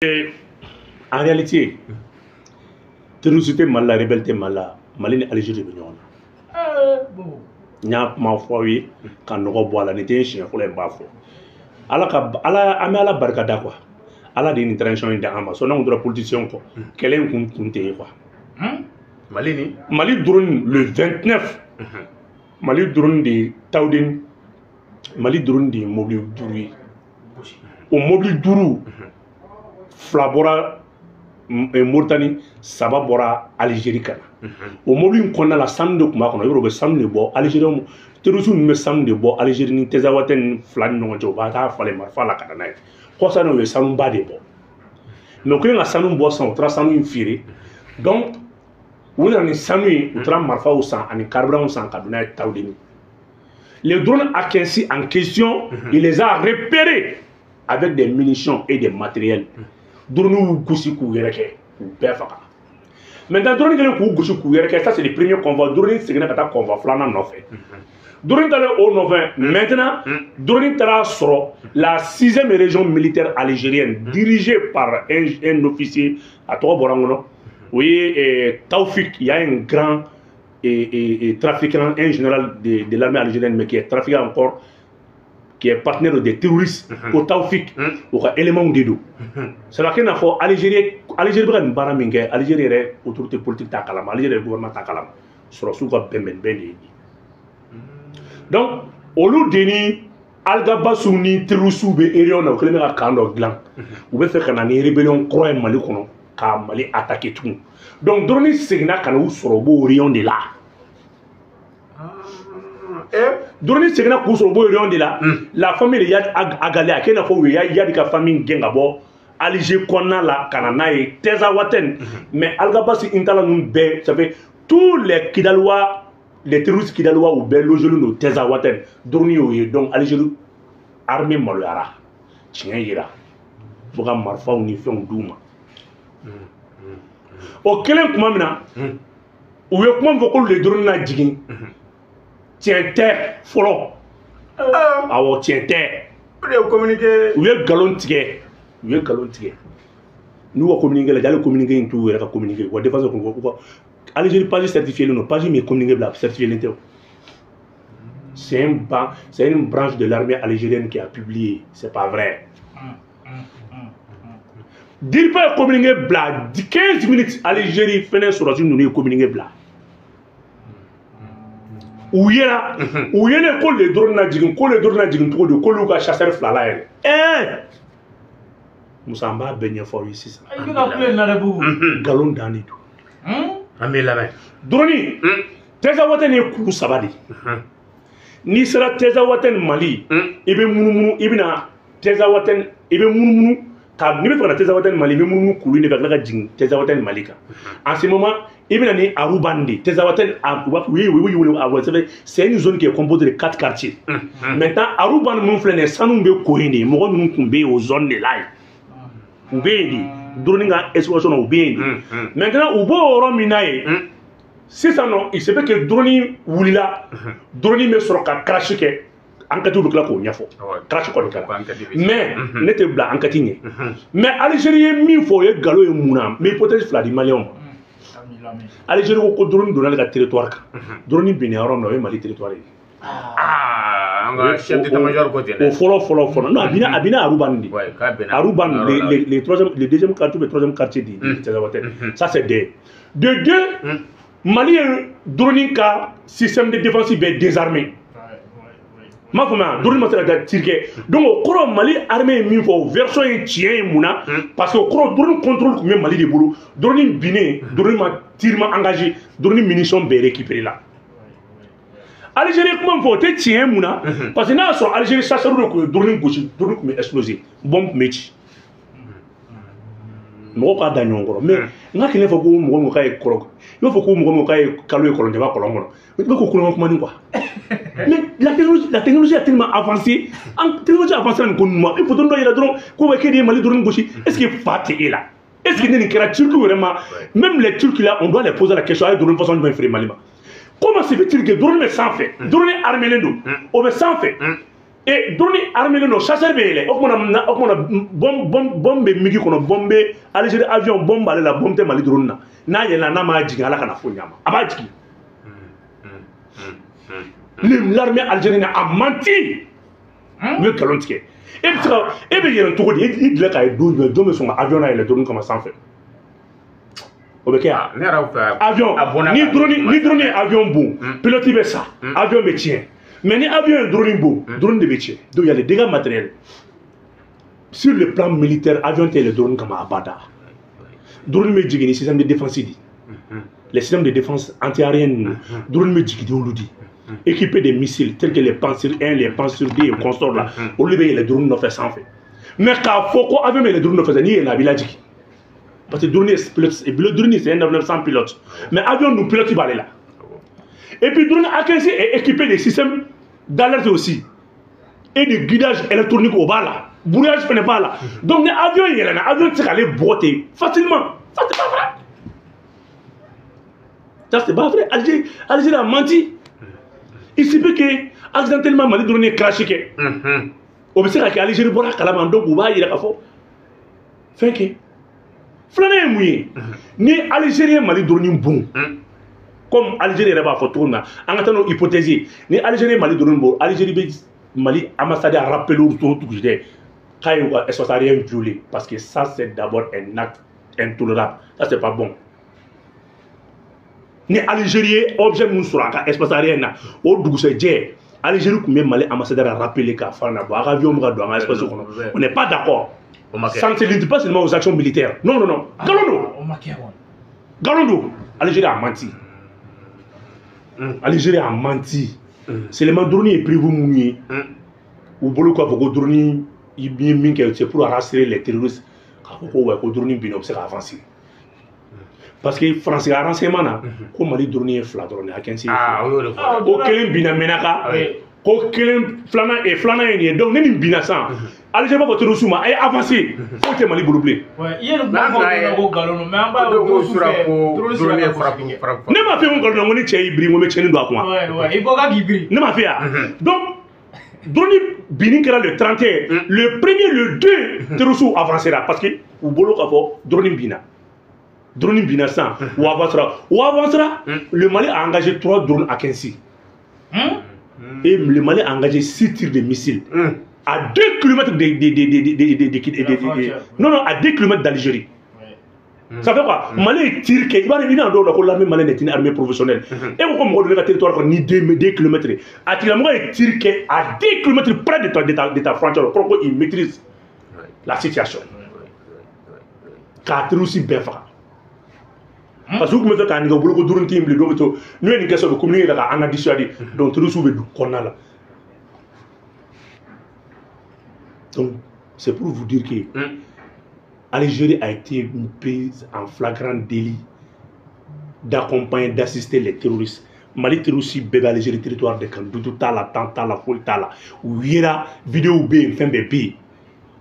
Et en réalité, terrorisme mal la rébellion mal la Mali ni Algérie be ɲɔgɔn na. N y'a kuma fɔ ye ka nɔgɔ bɔ a la, nin tɛ siɲɛ fɔlɔ ye n b'a fɔ. Ala an bɛ Ala barika da quoi. Ala de ye nin transition in di an ma. Sɔn n'anw tora politicien kɔ, kɛlɛ in kun tɛ ye quoi. Mali drone le 29. Mali drone de Taoudine. Mali drone de mobile duru. O mobile duru. Fila bɔra Mauritanie, saba bɔra Algérie kana. O mobile in kɔnɔna la sanu de tun b'a kɔnɔ, yɔrɔ u bɛ sanu de bɔ Algériens, terroristes ninnu bɛ sanu de bɔ Algérie ni Tazawatɛ ni fila ni ɲɔgɔn cɛ, u b'a taa falen marifa la ka na n'a ye. Kɔsa u ye sanuba de bɔ. Mais u kɛlen ka sanu bɔ san, u taara sanu in feere. Donc u nana ni sanu in, u taara marifaw san ani carburant san ka don n'a ye Taoudini. Les drones A15 en question, il les a repérés avec des munitions et des matériels. Drone gosi k'u yɛrɛ kɛ, k'u bɛɛ faga. Maintenant drone kelen k'u gosi k'u yɛrɛ kɛ, ça c'est le premier convoi. Drone seginna ka taa convoi filanan nɔfɛ. Drone taara o nɔfɛ. Maintenant drone taara sɔrɔ la 6e région militaire algérienne dirigée par un officier a tɔgɔ bɔra n kɔnɔ. O ye Taoufik, il y a un grand trafiquant, un général de l'armée algérienne, mais qui est trafiquant encore, qui est partenaire des terroristes, au Taoufik, au élément de dos. C'est là qu'il y a Algérie, Algérie bɛ ka nin baara min kɛ, Algérie yɛrɛ autorité politique t'a kalama, Algérie yɛrɛ gouvernement t'a kalama, sɔrɔsiw ka bɛnbɛnbɛn de ye. Donc olu de ni algabasiw ni terroristes bɛ région na, u kɛlen bɛ ka camp dɔ dilan, u bɛ fɛ ka na ni rébellion kura ye Mali kɔnɔ, ka Mali attaquer tugun. Donc drone seginna ka na u sɔrɔ o b'o région de la. Drone seginna k'u sɔrɔ o b'o région de la. La famille de Yad Agalé a kɛ i n'a fɔ u ye Yadi ka famille gɛn ka bɔ Alger kɔnɔna la ka na n'a ye Tazawatène. Mais algabasi intala ninnu bɛɛ, ça fait tous les Kidalois, les terroristes Kidalois u bɛɛ logé don Tazawatène. Drone y'o ye, donc Algérie armée maloyara, tiɲɛ yira, fo ka marifaw ni fɛnw d'u ma. O kelen kuma min na, u ye kuma min fɔ k'olu de drone na jigin, tiɲɛ tɛ fɔlɔ. Awɔ, tiɲɛ tɛ. U ye nkalon tigɛ. U ye nkalon tigɛ. N'u ka communiqué lajɛ, hali communiqué in t'u yɛrɛ ka communiqué. Wa défense kun ko ko Algérie page certifié non, page min communiqué bila certifié tɛ. C'est une branche de l'armée algérienne qui a publié, c'est pas vrai. Dire pas communiqué bla 15 minutes Algérie fenêtre sur une communiqué bla. Où y a l'école de drone na jigin, ko le drone na jigin trop de ko lu ka chasseur fla la yɛrɛ. Musa m'a bɛn ɲɛfɔ ici ça. Ayi ka play na rebu. Galon dani do. An bɛ labɛn. Drone Tazawatène ye kulu saba de. N'i sera Tazawatène Mali, i bɛ munumunu, i bɛna Tazawatène, i bɛ munumunu. N'i bɛ fɛ ka na Tazawatène Mali, i bɛ munumunu kulu in de ka tila ka jigin Tazawatène Mali kan. En ce moment, i bɛna ni Aroubane de. Tazawatène, c'est une zone qui est composée de 4 quartiers. Maintenant, Aroubane mun filɛ nin ye, sanu bɛ ko yen de, mɔgɔ ninnu tun bɛ yen o zone de la yen. U bɛ yen de, drone ka explosion na u bɛ yen de. Maintenant u b'o yɔrɔ min na yen, sisan nɔ, il se peut que drone wulila, drone bɛ sɔrɔ ka crash kɛ. Enquête bɛ tila k'o ɲɛfɔ, crash kɔni kɛra. Mais ne tɛ bila enquête ɲɛ. Mais Algérie ye min fɔ o ye nkalon ye mun na, n bɛ hypothèse fila di Maliyɛnw ma. Algérie ko drone donna ale ka territoire kan. Drone binna yɔrɔ min na o ye Mali territoire ye. An ka chef d'état-major ko ten dɛ. O fɔlɔ. Non, a binna Aroubane de. Aroubane, le deuxième quartier, le troisième quartier de Tazawatène. Ça c'est des. De deux, Mali ye drone ka système de défense bɛɛ désarmé. Ma fama drone ma se ka taa tir kɛ. Donc o kɔrɔ Mali armée ye min fɔ o version ye tiɲɛ ye mun na, parce que o kɔrɔ drone contrôle tun bɛ Mali de bolo. Drone binnen, drone ma tir ma engagé, drone munition bɛɛ récupéré la. Algérie kuma min fɔ o tɛ tiɲɛ ye mun na, parce que n'a y'a sɔrɔ Algérie chasseur de tun ye drone gosi, drone tun bɛ exploser, bombe tun bɛ ci. Mɔgɔw k'a da ɲɔgɔn kɔrɔ, mais n ka kelen fɔ ko mɔgɔ min k'a ye kɔrɔ, i b'a fɔ ko mɔgɔ min k'a ye kalo ye kɔlɔnjɛba kɔlɔn kɔnɔ, i b'a ko kolon kuma ni quoi. Mais la technologie a tellement avancé, technologie avancée nin ko ninnu ma, i photo dɔ yɛrɛ dɔrɔn ko bɛ k'e de ye Mali drone gosi, est-ce que fa tɛ e la? Est-ce que ne nin kɛra Turcs yɛrɛ ma? Même les Turcs là, on doit les poser la question, a ye drone façon jumɛn feere Mali ma? Comment se fait-il que drone bɛ sanfɛ, drone armé don, o bɛ sanfɛ, et drone armé no chasseur be yɛlɛ o kumana bombe migi kɔnɔ bombe Algérie avion bombe ale la bombe tɛ Mali drone na n'a yɛlɛnna n'a ma jigin Ala kana fo ɲama a b'a jigin l'armée algérienne a menti u ye galon tigɛ e bɛ se ka e bɛ yɛlɛn cogo di i dilan k'a ye don jumɛn jɔn bɛ sɔn ka avion na yɛlɛ drone kama sanfɛ o bɛ kɛ yan avion ni drone ye avion bon pilote bɛ sa avion bɛ tiɲɛ mais ni avion ye drone bon drone de bɛ tiɲɛ donc il y a des dégâts matériels sur le plan militaire avion tɛ yɛlɛ drone kama abada drone bɛ jigin ni système de défense di les systèmes de défense anti-aérienne drone bɛ jigin olu di équipés de missiles tels que les Panzer 1, les Panzer 2 et consorts là, au lieu de les drones ne fait sans fait. Mais quand faut qu'on avait les drones ne faisait ni la village. Parce que le drone c'est un 900 pilotes. Mais avion nous pilote il va aller là. Et puis drone A15 est équipé de systèmes d'alerte aussi et de guidage électronique au bas là. Brouillage ce n'est pas là. Donc l'avion il est là, l'avion c'est aller botter facilement. Ça c'est pas vrai. Ça c'est pas vrai. Algérie a menti. Il se peut que accidentellement Mali drone est crashé. On peut se dire qu'Algérie bora kalama donc on va y aller à fond. Fait que flaner mouillé. Ni Algérie Mali drone bon. Comme Algérie va faire tourner. En attendant hypothéser. Ni Algérie Mali drone bon. Algérie Mali ambassadeur a rappelé au tout que j'étais. Quand il y a un rien violé parce que ça c'est d'abord un acte intolérable. Ça c'est pas bon. Ni Algérie objet mun sura ka espace aérien o duguse je Algérie kun be Mali ambassadeur a rappelé ka fana bo avion mu ka do en espace kono on n'est pas d'accord ça ne se limite pas seulement aux actions militaires non Galondo Algérie a menti Algérie a menti c'est le drone est prévu mouillé ou bolo ko ko drone yi bien minke c'est pour rassurer les terroristes ko drone bi no c'est avancer. Parce que France a renseignement na ko Mali drone est fla drone a 15 ko kelen bina menaka ko kelen flana ni donc ni bina san Algérie va voter souma ay avancer faut que Mali bouloublé ouais hier no ko galono mais amba do sura ko drone frappe ne ma fait mon galono ngoni che ibri mo me cheni do akwa ouais il faut ka gibri ne ma fait donc drone bini kera le 31 le premier le 2 terroristes avancera parce que ou bolo ka fo drone bina drone bina sans ou avancera le Mali a engagé 3 drones à 15 et le Mali a engagé 6 tirs de missiles à 2 km à 2 km d'Algérie. Ça fait quoi? Mali tire que il va revenir en dehors de l'armée malienne est une armée professionnelle et on comme le territoire ni 2 km à Tilamoué tire que à 2 km près de ta frontière pour qu'il maîtrise la situation car aussi bien fait. Parce que vous me dites que vous avez besoin de team, nous avons une question de communiquer en addition donc tout ce que qu'on a là. Donc c'est pour vous dire que l'Algérie a été une prise en flagrant délit d'accompagner, d'assister les terroristes. Mali terroriste bébé Algérie territoire de Kandoudou Tala, Tantala, Foltala, où il y a vidéo B, fin B.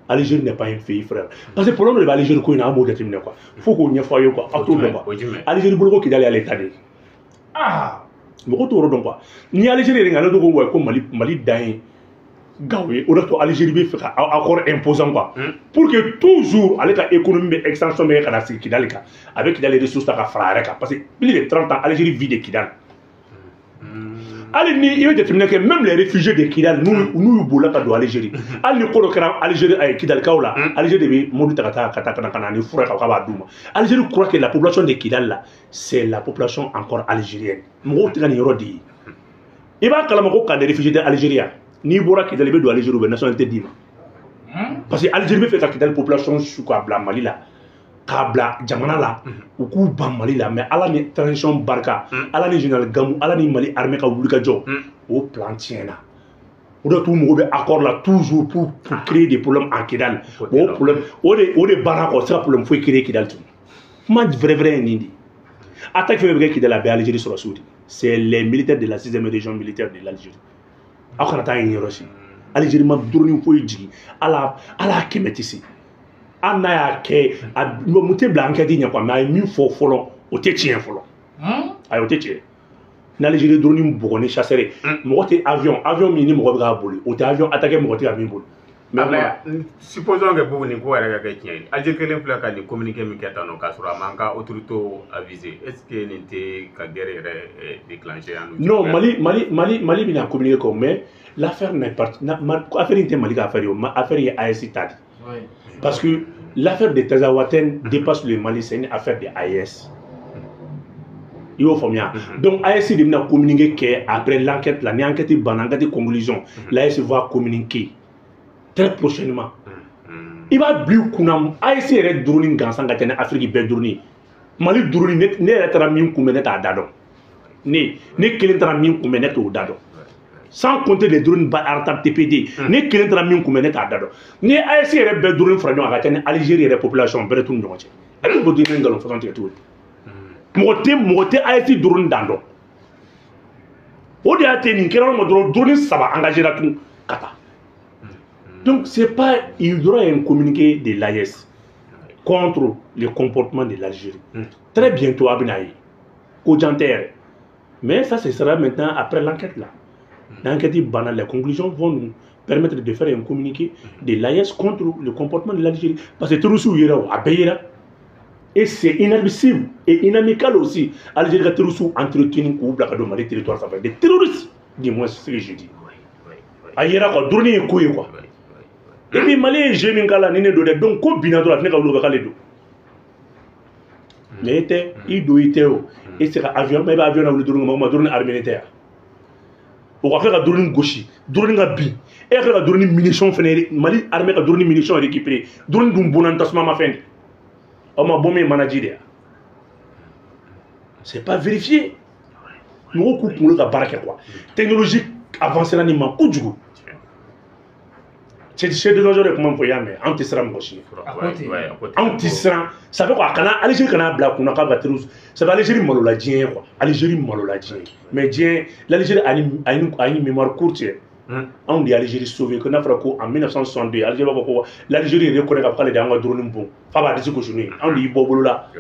Algérie n'est pas un pays frère. Parce que le problème de l'Algérie, c'est qu'il faut qu'on y ait quoi. Algérie, il faut aller à l'État. Ah! Mais quand on regarde quoi, ni Algérie, Mali Dain, Gaoué, ou Algérie veut faire accord imposant quoi. Pour que toujours, avec l'économie extension, avec les ressources à faire, parce que plus de 30 ans, Algérie vit de Kidal. Il veut déterminer que même les réfugiés de Kidal, nous, boulons dans l'Algérie. Algérie a Kidal Kaola, Algérie Algérie croit que la population de Kidal là, c'est la population encore algérienne. Il va quand des réfugiés d'Algérie, ni Bora Kidal est de l'Algérie ou de nationalité d'Ima. Parce que l'Algérie fait que la population sous Mali là. Kabla jamana la u k'u ban Mali la mais ala ni transition barika ala ni général Gamou ala ni Mali armée ka wuli ka jɔ o plan tiɲɛna o de t'u mago bɛ accord la toujours pour créer des problèmes en Kidal o problème o de banna kɔ sera problème foyi créer Kidal tun kuma vrai ye nin de attaque fɛn bɛ kɛ Kidal a bɛ Algérie sɔrɔ so de c'est les militaires de la 6e région militaire de l'Algérie aw kana taa yen yɔrɔ si Algérie ma drone foyi jigin ala kɛmɛ tɛ se an n'a y'a kɛ a mun tɛ bila enquête ɲɛ quoi mais a ye min fɔ fɔlɔ o tɛ tiɲɛ fɔlɔ ayi o tɛ tiɲɛ n'Algérie drone ni bugɔ ni chasseur mɔgɔ tɛ avion min ni mɔgɔ bɛ k'a boli o tɛ avion attaqué mɔgɔ tɛ ka min boli. mais supposons que vous nin ko yɛrɛ ka kɛ tiɲɛ ye Algérie kelen filɛ ka nin communiqué min kɛ tan nɔ k'a sɔrɔ a m'an ka autorité avisé est ce que nin tɛ ka guerre yɛrɛ déclenché yan. Non, Mali bɛna communiqué kɔ mais l'affaire n'est pas affaire in tɛ Mali ka affaire ye affaire ye AES ta de. Parce que l'affaire de Tazawaten dépasse le Mali, c'est une affaire de AES. Il faut bien. Donc AES de bɛna communiqué après l'enquête là, ni enquête ban enquête conclusion, l'AES va communiquer très prochainement. Il va bleu kunam AES yɛrɛ drone gansan ka tɛnɛ Afrique bɛɛ drone. Mali drone ne yɛrɛ taara min kunbɛn ne t'a da dɔn. Ne kelen taara min kunbɛn ne t'o da dɔn. Sans compter les drones Artab TPD, ne kelen taara min kunbɛn ne t'a da dɔn. Ni AES yɛrɛ bɛɛ drone fara ɲɔgɔn kan ka tɛnɛ Algérie yɛrɛ population bɛɛ t'u ni ɲɔgɔn cɛ. Ale ko den ngalon façon tigɛ cogo di. Mɔgɔ tɛ AES drone dan dɔn. O de y'a tɛ nin kɛra ma dɔrɔn drone saba engagé la tun ka taa. Donc c'est pas il doit y avoir un communiqué de l'AES contre le comportement de l'Algérie. Très bientôt à Benaï, Kojanter. Mais ça ce sera maintenant après l'enquête là. L'enquête banale, les conclusions vont nous permettre de faire un communiqué de l'AES contre le comportement de l'Algérie. Parce que tout ce qui est là, et c'est inadmissible et inamical aussi. Algérie a tout entretenu ou blacado les territoires, ça fait des terroristes. Dis-moi ce que je dis. Ailleurs, quoi, donner un coup quoi. Et puis Mali j'ai mis kala nene do de donc ko binato la ne ka wulu ka le do mais était il do était o et c'est avion mais avion na wulu do ma drone armée militaire o ka ka drone gauche drone ga bi et ka drone munition fene Mali armée ka drone munition récupéré drone dum bonan tasma ma fin o ma bomé manager c'est pas vérifié nous ko ko ka baraka quoi technologie avancée na ni ma ko djugo c'est de nos jours comment faut y aller anti-sram mochi anti-sram ça fait quoi kana Algérie kana bla kuna ka batrus ça va Algérie maloladien quoi Algérie maloladien mais bien l'Algérie a une mémoire courte on dit Algérie sauvée que n'a frako en 1962 Algérie ko l'Algérie reconnaît après les derniers drone bon fa ba disi ko journée on dit bobolo là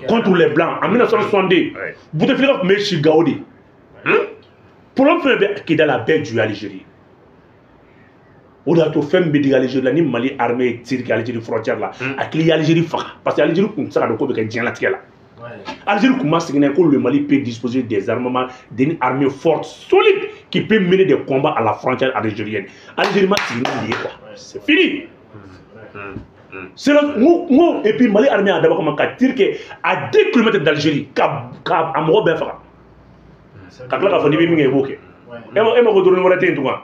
contre les blancs en 1962 vous devez faire Mechi Gaudi pour l'homme qui dans la paix du Algérie. O da to fɛn bɛ digi Algérie la ni Mali armée tire kɛ Algérie frontière la a kili Algérie faga parce que Algérie kun tɛ se ka dɔn ko bɛ kɛ diɲɛlatigɛ la Algérie kun ma segin n'a ye ko le Mali peut disposer des armements d'une armée forte solide qui peut mener des combats à la frontière algérienne Algérie ma segin n'a ye quoi c'est fini c'est là mo et puis Mali armée a dabɔ kama ka tire kɛ à 2 km d'Algérie ka a mɔgɔ bɛɛ faga ka tila k'a fɔ n'i bɛ min kɛ i b'o kɛ e ma ko drone wɛrɛ tɛ yen tugun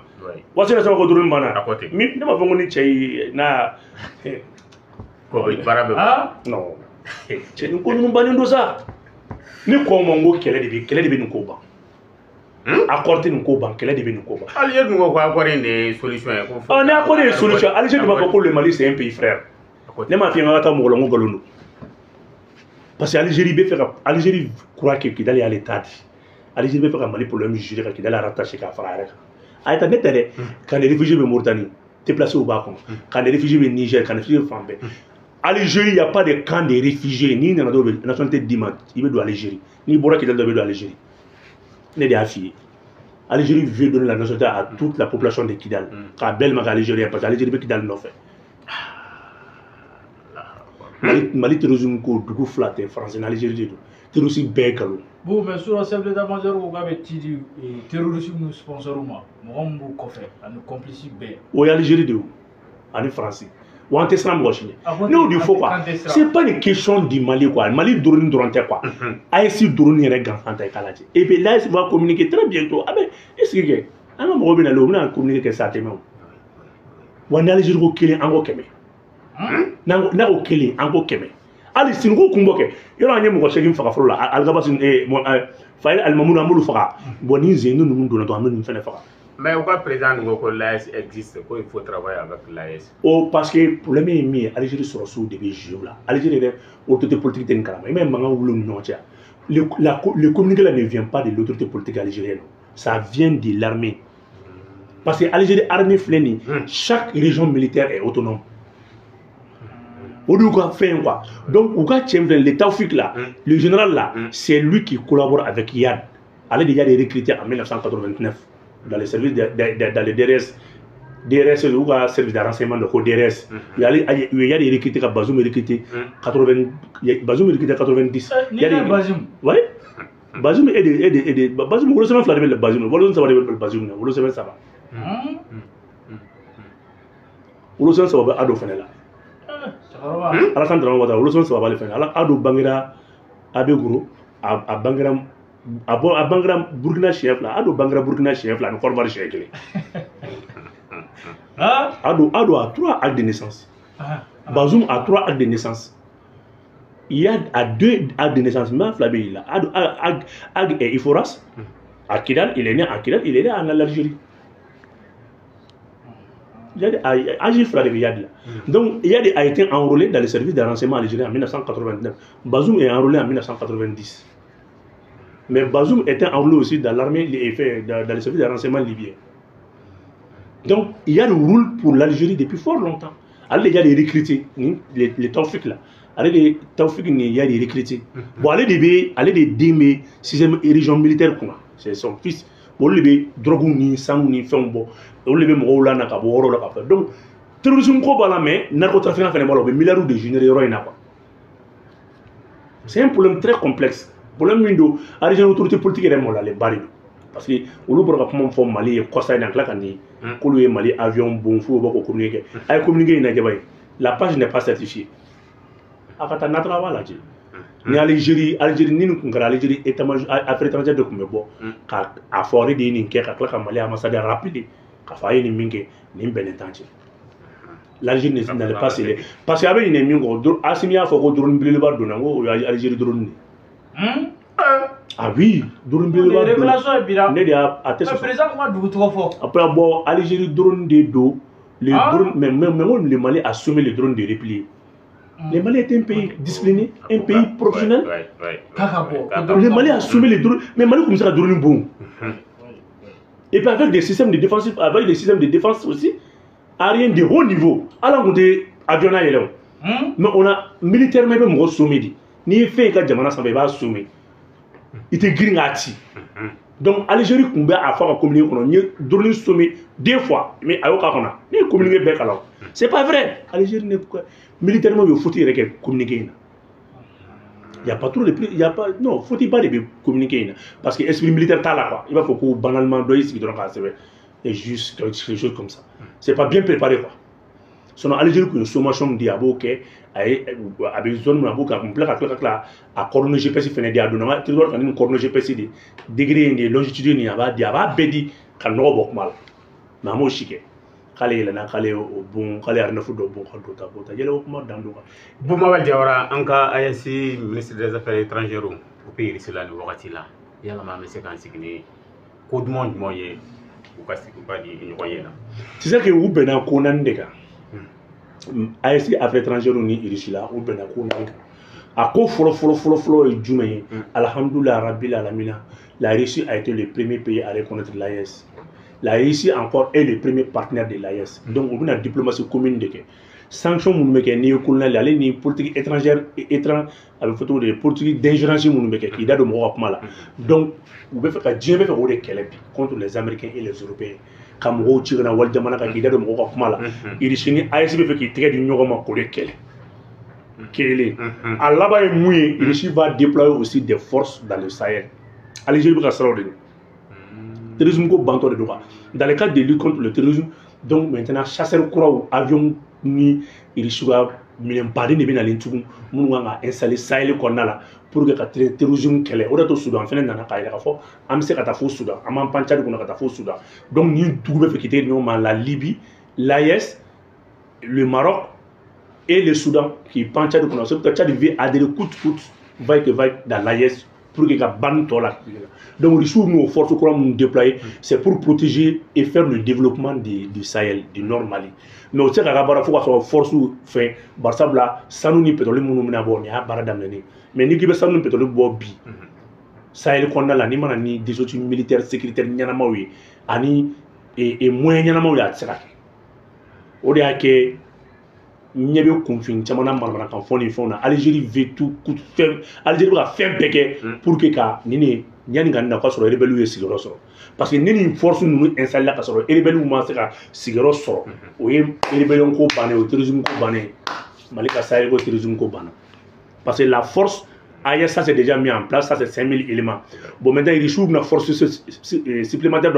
wasi na sama ko drone bana ne ma fɔ ko ni cɛ yi na ko bara bɛ non cɛ ni ko ninnu bannen don sa ni ko ma n ko kɛlɛ de bɛ nin ko ban accord tɛ nin ko ban kɛlɛ de bɛ nin ko ban Algérie dun ko accord in de ye solution ye ko ni accord ye solution Algérie b'a fɔ ko le Mali c'est un pays frère ne m'a f'i ye n ka taa mɔgɔ la n ko nkalon don parce que Algérie bɛ fɛ ka Algérie croit que Kidali y'ale ta di Algérie bɛ fɛ ka Mali problème juger ka Kidali rattacher k'a fara a yɛrɛ kan Aïta ne t'aide quand les réfugiés de Mauritanie déplacés au Bakou, quand les réfugiés de Niger, quand les réfugiés de Fambé. Algérie, il n'y a pas de camp de réfugiés, ni dans la nationalité d'Iman, il veut de l'Algérie, ni Bora qui doit de l'Algérie. N'est des affiliés. Algérie veut donner la nationalité à toute la population de Kidal. Car belle maga Algérie, parce que l'Algérie veut Kidal non fait. Mali terrorisme ko dugu fila tɛ français n'Algérie de don terrorisme bɛɛ galon. Bon mais sur le chef d'état-major ko k'a bɛ ci di terrorisme sponsor ma mɔgɔ min b'u kɔfɛ ani complice bɛɛ. O ye Algérie de ye ani français wa an tɛ siran mɔgɔ si ɲɛ. N'o de fɔ quoi c'est pas une question du Mali quoi Mali drone dɔrɔn tɛ quoi AES drone yɛrɛ gansan ta i k'a lajɛ et puis l'AES va communiquer très bientôt ah ben est-ce que kɛ an ka mɔgɔw bɛ na le u bɛna communiquer kɛ sa tɛmɛ o wa ni Algérie ko kelen an ko 100. n'a ko kelen an ko 100 hali sini ko kun bɔ kɛ yɔrɔ an ye mɔgɔ 8 faga fɔlɔ la Algabas Fayel Alimamudu an b'olu faga bon ni Zeynou ninnu donna dɔrɔn an bɛ ninnu fɛnɛ faga. Mais au cas président nous ko l'AES existe qu'il faut travailler avec l'AES. Oh parce que problème est mis Algérie sɔrɔsiw de bɛ jouer la Algérie yɛrɛ autorité politique tɛ nin kalama i ma ye mankan wuli u ni ɲɔgɔn cɛ le communiqué là ne vient pas de l'autorité politique algérienne ça vient de l'armée parce que Algérie armée filɛ nin chaque région militaire est autonome. Quoi. Donc, le Taoufik là, le général là, c'est lui qui collabore avec Yad elle est déjà recrutée en 1989 dans les services dans les DRS ou le service de renseignement de DRS. Il y a des recrutés qui Bazoum est recruté 90. Il y a des Bazoum. Oui. Bazoum est des Bazoum, vous le savez, le Bazoum, vous le savez, le Bazoum, vous le savez, ça va. Vous le savez, ça va, Ado Fenela. Alassane Dramane Ouattara, vous le savez, ça va, le Fenela. Ado Bangira, Abeguro, à Bangira, à Bangira Burkina chef là, Ado Bangira Burkina chef là, nous formons chef là. Ado a 3 actes de naissance. Bazoum a 3 actes de naissance. Il y a 2 actes de naissance, mais Flabé là. Ag et Iforas, à Kidal, il est né à Kidal, il est né en Algérie. Il y a des Agir Flabé là. Donc, il a été enrôlé dans le service de renseignement algérien en 1989. Bazoum est enrôlé en 1990. Mais Bazoum était enrôlé aussi dans l'armée, dans le service de renseignement libyen. Donc, il y a le rôle pour l'Algérie depuis fort longtemps. Allez, il y a des recrutés, les Taoufik là. Allez, les Taoufik, il y a des recrutés. Bon, allez, des démés, 6e région militaire, c'est son fils. Bon, les drogues, ni sang, ni femme, bon, les Moula, Nakabo, donc, terrorisme, mais narcotrafiquant, fait des milliards de généraux, c'est un problème très complexe. Le problème, c'est que l'autorité politique est les barils. Parce que olu bɔra ka kuma fɔ Mali ye kɔsa in na tila ka ni k'olu ye Mali avion bon fo bɔ ko communiquer a ye communiquer in lajɛ ba ye la page n'est pas certifiée a ka taa natara b'a lajɛ ni Algérie ni nin kun kɛra Algérie état-major affaires étrangères de kun bɛ bɔ ka a fɔ ale de ye nin kɛ ka tila ka Mali ambassade rappeler k'a fɔ a ye nin min kɛ nin bɛnnen t'an cɛ l'Algérie n'allait pas céder parce que a bɛ ɲinɛ min kɔ Assimi y'a fɔ ko drone belebeleba donna n ko o ye Algérie drone de. Ah oui, drone belebeleba donna. Révélation est bien. Ne de y'a a tɛ sɔsɔ. Président kuma dugu tɔgɔ fɔ. Après bon, Algérie drone de dos, les drones, même le Mali a sommé les drones de replier. Le Mali est un pays discipliné, un pays professionnel. Le Mali a sommé les drones, mais Mali commence à drone bon. Et puis avec des systèmes de défense, aussi, aériens de haut niveau. Alors on dit avion à yélo. Mais on a militairement même un sommet. Ni fait que Jamana s'en va sommer. Il était gringati. Donc Algérie kumbe a fait communiquer on a drone sommet 2 fois mais à aucun moment ni communiquer bec alors c'est pas vrai. Algérie n'est pas militairement il faut il communiquer. Il y a pas trop de il y a pas non faut pas de communiquer parce que esprit militaire t'as là quoi il va faut que banalement doit ici donc c'est juste quelque chose comme ça c'est pas bien préparé quoi. Son Algérie que sommation dit à boké a besoin de boka complet à coordonner GPS fait des adonnement tu dois faire une coordonner GPS de degré de longitude ni aba di aba bedi kan no bok mal na mo chike kale la na kale au bon kale arna fu do bon kan do ta bota yele ko mo dan do Boumawel Diawara anka ayasi ministre des affaires étrangères au pays risila ni wakati la yalla ma me séquence ni ko du monde moye ou kasi ko ba di nyoye na c'est ça que vous bena ko nan de ka ASC affaires étrangères ni irisila ou bena ko nan a ko folo et djumé alhamdoulillah rabbil alamin la Russie a été le premier pays à reconnaître l'AES. La Russie encore est le premier partenaire de l'AES. Donc on a une diplomatie commune de que sanctions moun meke ni kolonel ale ni politique étrangère avec photo de politique d'ingérence moun meke qui date de mo là. Donc vous pouvez faire Dieu faire au kelebi contre les Américains et les Européens. Comme wo tirana wal jamana ka qui date de mo là. Il chini ASB fait qui tire du nyogoma ko de kele. Kele. Allah est mouillé, il va déployer aussi des forces dans le Sahel. Algérie va s'en sortir. Terrorisme ko banto de droit. Dans le cadre de lutte contre le terrorisme, donc maintenant chasseurs courant avion ni irisuga milen padi ne bina lintugu munu nga installer Sahel ko nala pour que ka terrorisme kele o da to Soudan fene nana ka ira ka fo am se ka ta fo Soudan am am pancha ko na ka ta fo Soudan donc ni dugu be fekite no ma la Libye l'AES le Maroc et le Soudan qui pancha ko na so ka Tchad veut adhérer coûte va dans l'AES pour que ka ban to la donc les nos forces qu'on déployer c'est pour protéger et faire le développement du Sahel du Nord Mali mais au Tchad il faut que force fait barsabla sanu ni pétrole munu mina bo ni bara dameni mais ni gibe sanu pétrole bo bi Sahel qu'on a là ni mana ni des outils militaires sécuritaires nyana mawi ani et moyen nyana mawi a tsaka o de ake nyebe confin chamana marmana kan foni fona Algérie veut tout coup faire Algérie va faire beke pour que ka nini yani ka na ka sɔrɔ rebelle ye sigiyɔrɔ sɔrɔ parce que ne ni force ninnu installé la ka sɔrɔ rebelle ma se ka sigiyɔrɔ sɔrɔ o ye rebellion ko bannen o terrorisme ko bannen Mali ka Sahel ko terrorisme ko bannen parce que la force AES, ça c'est déjà mis en place, ça c'est 5000 éléments. Bon, maintenant, il y a une force supplémentaire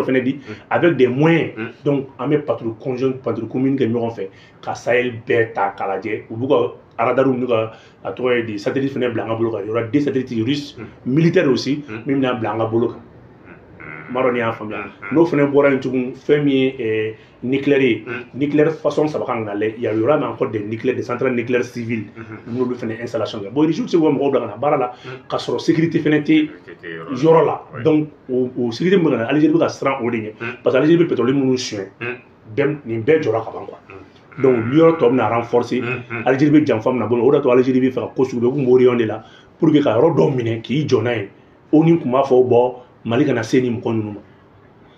avec des moyens. Donc, on met patrouille conjointe, patrouille commune que nous avons fait. Quand Sahel, Beta, Kaladje, ou beaucoup Aradarou, à toi, des satellites blancs, il y aura des satellites russes, militaires aussi, même dans blanc. Maroni en famille. Nous faisons une famille nucléaire. Nucléaire façon ça va il y aura encore des nucléaires, des centrales nucléaires civiles. Nous le faisons installation. Bon, il joue on va dans la là, car sur sécurité fenêtre, j'aurai là. Donc, au sécurité, Algérie va se rendre au dernier. Parce que l'Algérie pétrole nous chien. Dem ni belle j'aurai avant quoi. Donc, l'Union tombe à renforcer. Algérie bien femme na bon. Au retour Algérie va faire cause sur le mourir on est là pour que la redominer qui jonai. On y kuma faut bon. Mali kana seni mo konnu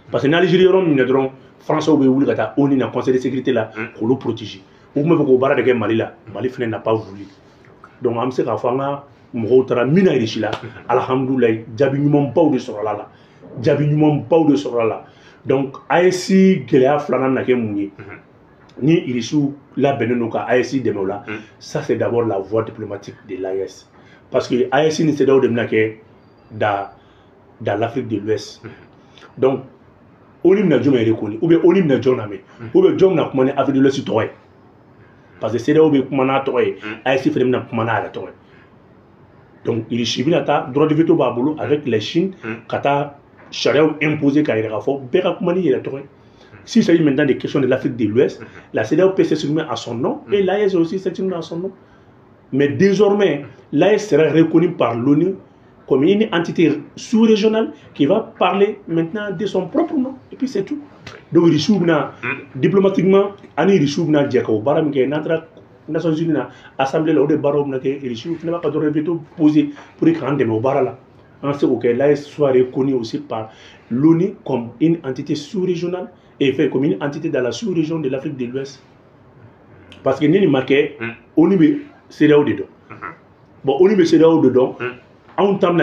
parce que na Algérie ron ni dron France obe wuli kata oni na conseil de sécurité là pour le protéger ou me ko bara de Mali là Mali fene n'a pas voulu donc am se ka fanga mo tara mina richi là alhamdoulillah jabi nyum baw de sorala la jabi nyum baw de sorala donc AEC gelea flana na ke munyi ni irisu la beneno ka AEC de mola ça c'est d'abord la voie diplomatique de l'AES parce que AEC ni c'est d'abord de menake dans l'Afrique de l'Ouest. Donc, on n'a jamais reconnu, ou bien on n'a jamais, ou bien on n'a pas Afrique de l'Ouest. Parce que c'est là où on a trouvé, AIC fait même on a trouvé. Donc, il est suivi à droit de veto babolo avec les Chine, kata charia imposé quand il a fait, bera comment il a trouvé. S'il s'agit maintenant des questions de l'Afrique de l'Ouest, la CEDEAO peut s'exprimer à son nom et l'AES aussi s'exprimer à son nom. Mais désormais, l'AES sera reconnue par l'ONU comme une entité sous-régionale qui va parler maintenant de son propre nom. Et puis c'est tout. Donc, diplomatiquement, il y a des Nations Unies, l'Assemblée de Barreau, il n'y a pas de veto posé pour que l'AES soit reconnue aussi par l'ONU comme une entité sous-régionale et fait comme une entité dans la sous-région de l'Afrique de l'Ouest. Parce que nous avons marqué l'ONU, c'est là où dedans. Bon, l'ONU, c'est là où dedans. On t'a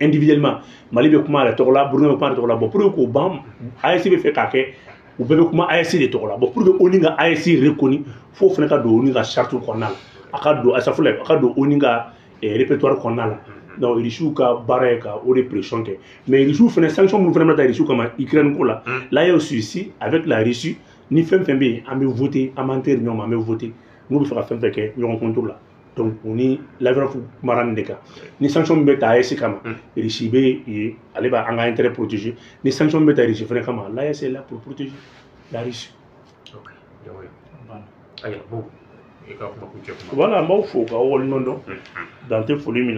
individuellement Mali be kuma la tola Burkina be kuma la tola bon pour que bam AEC be fait kake ou be kuma AEC de tola bon pour que oninga AEC reconnu faut fena ka do oninga charte konal akado asafule akado oninga répertoire konal donc il joue ka baraka ou répression que mais il joue fena sanction mu fena ta il joue comme Ukraine ko là là il y a aussi ici avec la Russie ni fembe a me voter a mentir non a me voter nous be faire fembe que nous contrôle là. Donc, on est la vraie marane de cas. Les sanctions bêtes à AEC comme Russie et aller à un intérêt protégé. Les sanctions bêtes à Russie, fréquemment, l'AEC est là pour protéger la Russie. Voilà, moi, il faut que je dans tes folies,